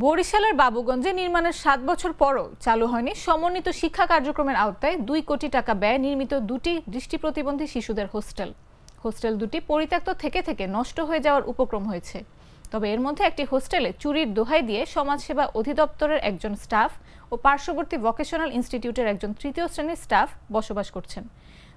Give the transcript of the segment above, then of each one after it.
বরিশালের বাবুগঞ্জে নির্মাণের ৭ বছর পরও চালু হয়নি সমন্বিত শিক্ষা কার্যক্রমের আওতায় ২ কোটি টাকা ব্যয়ে নির্মিত দুটি দৃষ্টি প্রতিবন্ধী শিশুদের হোস্টেল দুটি পরিত্যক্ত থেকে থেকে নষ্ট হয়ে যাওয়ার উপক্রম হয়েছে। তবে এর মধ্যে একটি হোস্টেলে চুরির দোহাই দিয়ে সমাজসেবা অধিদপ্তরের একজন স্টাফ ও পার্শ্ববর্তী ভোকেশনাল ইনস্টিটিউটের একজন তৃতীয় শ্রেণীর স্টাফ বসবাস করছেন।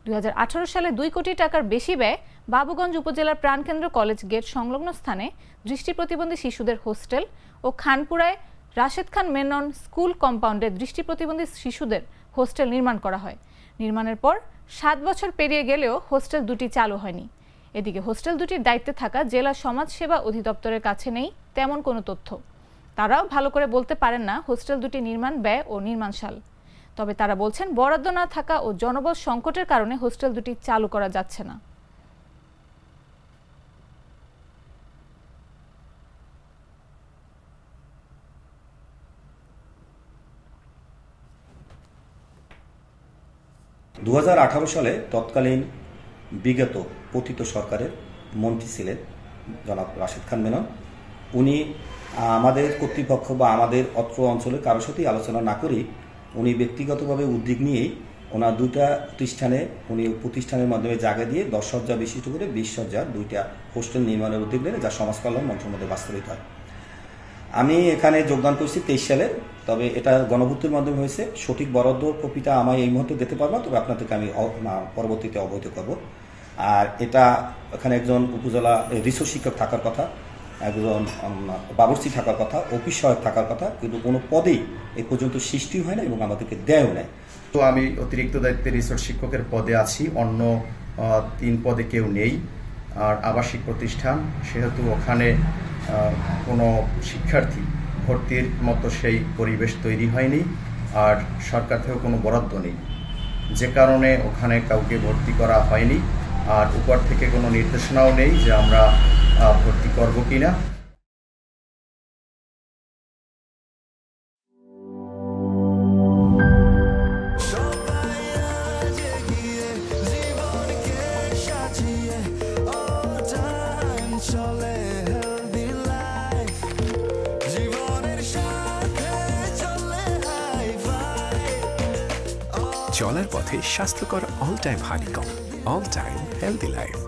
২০১৮ সালে ২ কোটি টাকার বেশি ব্যয়ে বাবুগঞ্জ উপজেলার প্রাণকেন্দ্র কলেজ গেট সংলগ্ন স্থানে দৃষ্টি প্রতিবন্ধী শিশুদের হোস্টেল ও খানপুরায় রাশেদ খান মেনন স্কুল কম্পাউন্ডে দৃষ্টি প্রতিবন্ধী শিশুদের হোস্টেল নির্মাণ করা হয়। নির্মাণের পর ৭ বছর পেরিয়ে গেলেও হোস্টেল দুটি চালু হয়নি। এদিকে হোস্টেল দুটির দায়িত্বে থাকা জেলা সমাজসেবা অধিদপ্তরের কাছে নেই তেমন কোনো তথ্য। তারাও ভালো করে বলতে পারেন না হোস্টেল দুটি নির্মাণ ব্যয় ও নির্মাণ সাল। তবে তারা বলছেন বরাদ্দ না থাকা ও জনবল সংকটের কারণে হোস্টেল দুটি চালু করা যাচ্ছে না। সালে তৎকালীন বিগত পতিত সরকারের মন্ত্রী ছিলেন জনাব রাশেদ খান মেনন। উনি আমাদের কর্তৃপক্ষ বা আমাদের অত্র অঞ্চলে কারোর সাথেই আলোচনা না করেই উনি ব্যক্তিগতভাবে উদ্যোগ নিয়েই ওনার দুইটা প্রতিষ্ঠানের মাধ্যমে জায়গা দিয়ে ১০ শয্যা বিশিষ্ট করে ২০ শয্যার দুইটা হোস্টেল নির্মাণের উদ্যোগ নেন, যা সমাজ কল্যাণ মন্ত্রণালয়ের বাস্তবায়িত হয়। আমি এখানে যোগদান করছি ২৩ সালে, তবে এটা গণভোটের মাধ্যমে হয়েছে। সঠিক বরাদ্দ কপিটা আমায় এই মুহূর্তে দিতে পারবো, তবে আপনাদেরকে আমি পরবর্তীতে অবহিত করব। আর এটা এখানে একজন উপজেলা রিসোর্স শিক্ষক থাকার কথা, একজন বাবুর্চি থাকার কথা, অফিস সহায়ক থাকার কথা, কিন্তু কোনো পদেই এই পর্যন্ত সৃষ্টি হয় না এবং আমাদেরকে দেয়ও নেয়। তো আমি অতিরিক্ত দায়িত্বে রিসোর্স শিক্ষকের পদে আছি, অন্য ৩ পদে কেউ নেই। আর আবাসিক প্রতিষ্ঠান, সেহেতু ওখানে কোনো শিক্ষার্থী ভর্তির মতো সেই পরিবেশ তৈরি হয়নি, আর সরকার থেকে কোনো বরাদ্দ নেই, যে কারণে ওখানে কাউকে ভর্তি করা হয়নি। আর উপর থেকে কোনো নির্দেশনাও নেই যে আমরা ভর্তি করব কিনা। চলার পথে স্বাস্থ্যকর all time honeycomb, all time healthy life.